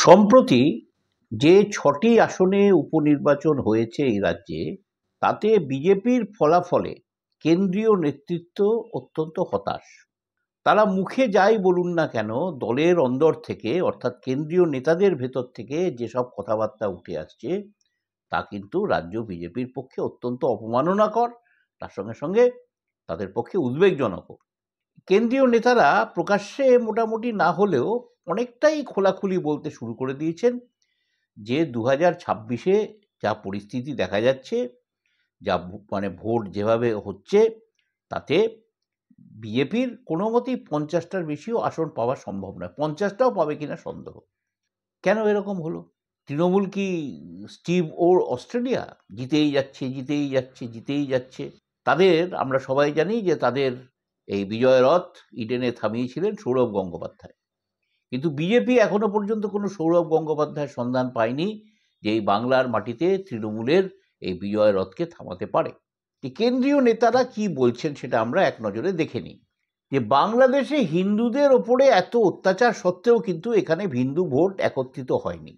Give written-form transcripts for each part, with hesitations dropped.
সম্প্রতি যে ৬টি আসনে উপনির্বাচন হয়েছে এই রাজ্যে, তাতে বিজেপির ফলাফলে কেন্দ্রীয় নেতৃত্ব অত্যন্ত হতাশ। তারা মুখে যাই বলুন না কেন, দলের অন্দর থেকে অর্থাৎ কেন্দ্রীয় নেতাদের ভেতর থেকে যেসব কথাবার্তা উঠে আসছে, তা কিন্তু রাজ্য বিজেপির পক্ষে অত্যন্ত অপমাননাকর, তার সঙ্গে সঙ্গে তাদের পক্ষে উদ্বেগজনকও। কেন্দ্রীয় নেতারা প্রকাশ্যে মোটামুটি না হলেও অনেকটাই খোলাখুলি বলতে শুরু করে দিয়েছেন যে 2026-এ যা পরিস্থিতি দেখা যাচ্ছে, যা ভোট যেভাবে হচ্ছে, তাতে বিজেপির কোনো মতেই 50টার বেশিও আসন পাওয়া সম্ভব নয়। 50টাও পাবে কিনা সন্দেহ। কেন এরকম হলো? তৃণমূল কি স্টিভ ওর অস্ট্রেলিয়া? জিতেই যাচ্ছে, জিতেই যাচ্ছে, জিতেই যাচ্ছে। তাদের আমরা সবাই জানি যে তাদের এই বিজয় রথ ইডেনে থামিয়েছিলেন সৌরভ গঙ্গোপাধ্যায়। কিন্তু বিজেপি এখনো পর্যন্ত কোনো সৌরভ গঙ্গোপাধ্যায়ের সন্ধান পায়নি যে এই বাংলার মাটিতে তৃণমূলের এই বিজয় রথকে থামাতে পারে। কেন্দ্রীয় নেতারা কি বলছেন সেটা আমরা এক নজরে দেখে নিই। যে বাংলাদেশে হিন্দুদের ওপরে এত অত্যাচার সত্ত্বেও কিন্তু এখানে হিন্দু ভোট একত্রিত হয়নি।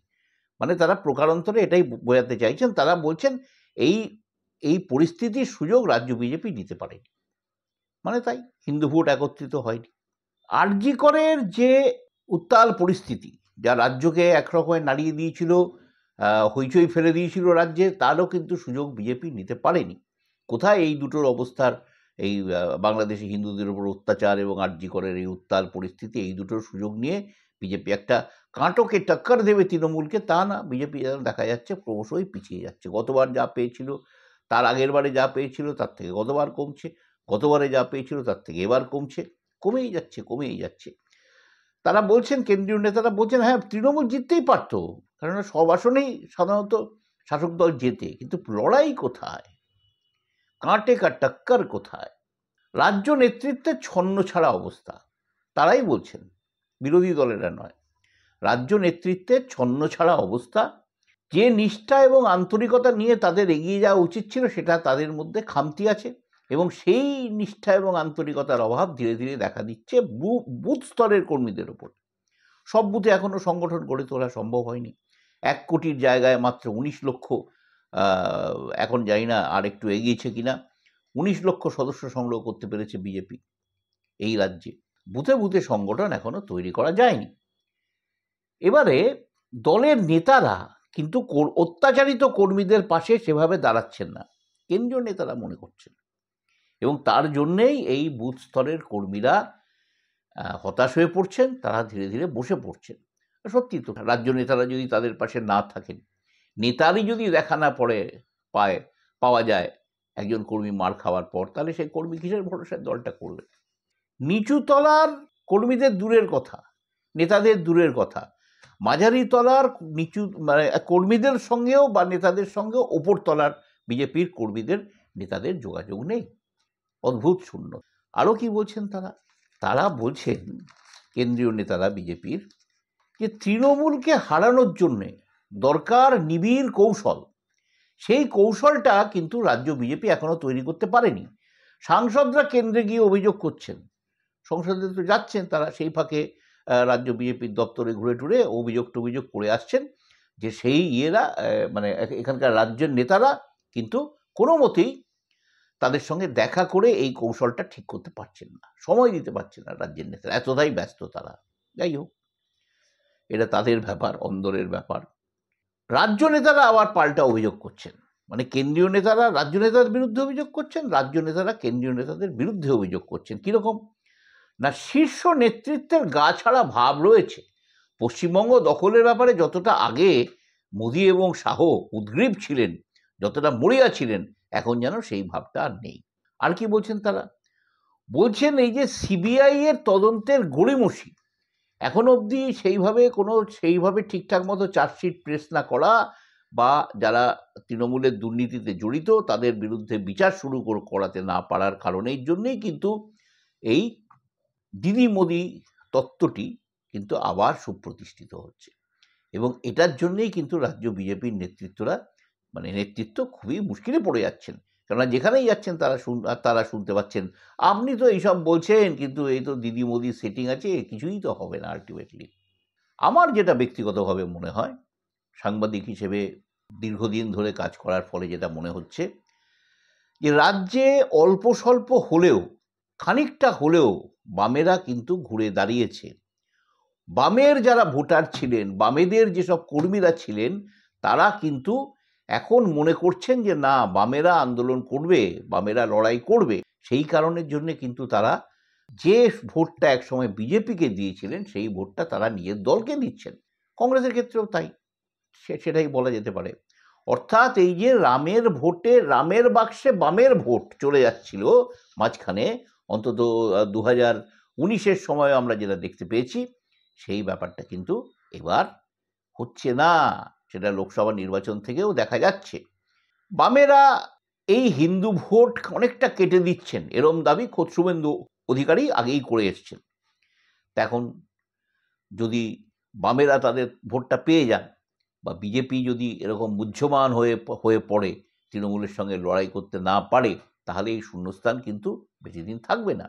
মানে তারা প্রকারান্তরে এটাই বোঝাতে চাইছেন, তারা বলছেন এই এই পরিস্থিতির সুযোগ রাজ্য বিজেপি নিতে পারেনি, মানে তাই হিন্দু ভোট একত্রিত হয়নি। আরজি করের যে উত্তাল পরিস্থিতি, যা রাজ্যকে একরকমের নাড়িয়ে দিয়েছিল, হইচই ফেলে দিয়েছিল রাজ্যে, তারও কিন্তু সুযোগ বিজেপি নিতে পারেনি। কোথায় এই দুটোর অবস্থার, এই বাংলাদেশি হিন্দুদের উপর অত্যাচার এবং আরজি করের এই উত্তাল পরিস্থিতি, এই দুটোর সুযোগ নিয়ে বিজেপি একটা কাঁটোকে টক্কর দেবে তৃণমূলকে, তা না, বিজেপি দেখা যাচ্ছে ক্রমশই পিছিয়ে যাচ্ছে। গতবার যা পেয়েছিল, তার আগের বারে যা পেয়েছিল তার থেকে গতবার কমছে, গতবারে যা পেয়েছিল তার থেকে এবার কমছে, কমেই যাচ্ছে, কমেই যাচ্ছে। তারা বলছেন, কেন্দ্রীয় নেতারা বলছেন, হ্যাঁ তৃণমূল জিততেই পারতো, কারণ সব আসনেই সাধারণত শাসক দল জেতে, কিন্তু লড়াই কোথায়, কাঁটে কা টক্কর কোথায়? রাজ্য নেতৃত্বের ছন্ন ছাড়া অবস্থা, তারাই বলছেন, বিরোধী দলেরা নয়। রাজ্য নেতৃত্বের ছন্ন ছাড়া অবস্থা। যে নিষ্ঠা এবং আন্তরিকতা নিয়ে তাদের এগিয়ে যাওয়া উচিত ছিল, সেটা তাদের মধ্যে খামতি আছে, এবং সেই নিষ্ঠা এবং আন্তরিকতার অভাব ধীরে ধীরে দেখা দিচ্ছে বুথ স্তরের কর্মীদের ওপর। সব বুথে এখনো সংগঠন গড়ে তোলা সম্ভব হয়নি। 1 কোটির জায়গায় মাত্র 19 লক্ষ, এখন জানি না আর একটু এগিয়েছে কিনা, 19 লক্ষ সদস্য সংগ্রহ করতে পেরেছে বিজেপি এই রাজ্যে। বুথে বুথে সংগঠন এখনো তৈরি করা যায়নি। এবারে দলের নেতারা কিন্তু অত্যাচারিত কর্মীদের পাশে সেভাবে দাঁড়াচ্ছেন না, কেন্দ্রীয় নেতারা মনে করছেন, এবং তার জন্যেই এই বুথ স্তরের কর্মীরা হতাশ হয়ে পড়ছেন, তারা ধীরে ধীরে বসে পড়ছেন। সত্যি তো, রাজ্য নেতারা যদি তাদের পাশে না থাকেন, নেতারই যদি দেখা না পাওয়া যায় একজন কর্মী মার খাওয়ার পর, তাহলে সেই কর্মী কিসের ভরসায় দলটা করবে? নিচু তলার কর্মীদের দূরের কথা, নেতাদের দূরের কথা, মাঝারি তলার নিচু মানে কর্মীদের সঙ্গেও বা নেতাদের সঙ্গেও ওপর তলার বিজেপির কর্মীদের নেতাদের যোগাযোগ নেই, অদ্ভুত শূন্য। আরও কি বলছেন তারা? তারা বলছেন, কেন্দ্রীয় নেতারা বিজেপির, যে তৃণমূলকে হারানোর জন্যে দরকার নিবিড় কৌশল। সেই কৌশলটা কিন্তু রাজ্য বিজেপি এখনো তৈরি করতে পারেনি। সাংসদরা কেন্দ্রে গিয়ে অভিযোগ করছেন, সংসদে তো যাচ্ছেন তারা, সেই ফাঁকে রাজ্য বিজেপির দপ্তরে ঘুরে টুরে অভিযোগ করে আসছেন যে সেই মানে এখানকার রাজ্যের নেতারা কিন্তু কোনো মতেই তাদের সঙ্গে দেখা করে এই কৌশলটা ঠিক করতে পারছেন না, সময় দিতে পারছেন না রাজ্যের নেতারা, এতটাই ব্যস্ত তারা। যাই হোক, এটা তাদের ব্যাপার, অন্দরের ব্যাপার। রাজ্য নেতারা আবার পাল্টা অভিযোগ করছেন, মানে কেন্দ্রীয় নেতারা রাজ্য নেতাদের বিরুদ্ধে অভিযোগ করছেন, রাজ্য নেতারা কেন্দ্রীয় নেতাদের বিরুদ্ধে অভিযোগ করছেন। কিরকম না, শীর্ষ নেতৃত্বের গা ছাড়া ভাব রয়েছে। পশ্চিমবঙ্গ দখলের ব্যাপারে যতটা আগে মোদি এবং শাহ উদ্গ্রীব ছিলেন, যতটা মরিয়া ছিলেন, এখন যেন সেই ভাবটা আর নেই। আর কি বলছেন তারা? বলছেন এই যে সিবিআই এর তদন্তের গড়িমসি, এখন অবধি সেইভাবে ঠিকঠাক মতো চার্জশিট প্রেস না করা, বা যারা তৃণমূলের দুর্নীতিতে জড়িত তাদের বিরুদ্ধে বিচার শুরু করাতে না পারার কারণের জন্যই কিন্তু এই দিদি মোদি তত্ত্বটি কিন্তু আবার সুপ্রতিষ্ঠিত হচ্ছে, এবং এটার জন্যই কিন্তু রাজ্য বিজেপির নেতৃত্ব খুবই মুশকিলে পড়ে যাচ্ছেন। কেননা যেখানেই যাচ্ছেন তারা শুনতে পাচ্ছেন, আপনি তো এইসব বলছেন, কিন্তু এই তো দিদি মোদির সেটিং আছে, কিছুই তো হবে না আলটিমেটলি। আমার যেটা ব্যক্তিগতভাবে মনে হয়, সাংবাদিক হিসেবে দীর্ঘদিন ধরে কাজ করার ফলে যেটা মনে হচ্ছে, যে রাজ্যে অল্প স্বল্প হলেও, খানিকটা হলেও বামেরা কিন্তু ঘুরে দাঁড়িয়েছে। বামের যারা ভোটার ছিলেন, বামেদের যেসব কর্মীরা ছিলেন, তারা কিন্তু এখন মনে করছেন যে না, বামেরা আন্দোলন করবে, বামেরা লড়াই করবে। সেই কারণের জন্য কিন্তু তারা যে ভোটটা একসময় বিজেপিকে দিয়েছিলেন, সেই ভোটটা তারা নিজের দলকে দিচ্ছেন। কংগ্রেসের ক্ষেত্রেও তাই, সেটাই বলা যেতে পারে। অর্থাৎ এই যে রামের ভোটে, রামের বাক্সে বামের ভোট চলে যাচ্ছিল মাঝখানে, অন্তত 2019-এর সময় আমরা যেটা দেখতে পেয়েছি, সেই ব্যাপারটা কিন্তু এবার হচ্ছে না। সেটা লোকসভা নির্বাচন থেকেও দেখা যাচ্ছে। বামেরা এই হিন্দু ভোট অনেকটা কেটে দিচ্ছেন, এরম দাবি খোদ শুভেন্দু অধিকারী আগেই করে এসছেন। এখন যদি বামেরা তাদের ভোটটা পেয়ে যান, বা বিজেপি যদি এরকম মুহ্যমান হয়ে পড়ে, তৃণমূলের সঙ্গে লড়াই করতে না পারে, তাহলে এই শূন্যস্থান কিন্তু বেশি দিন থাকবে না।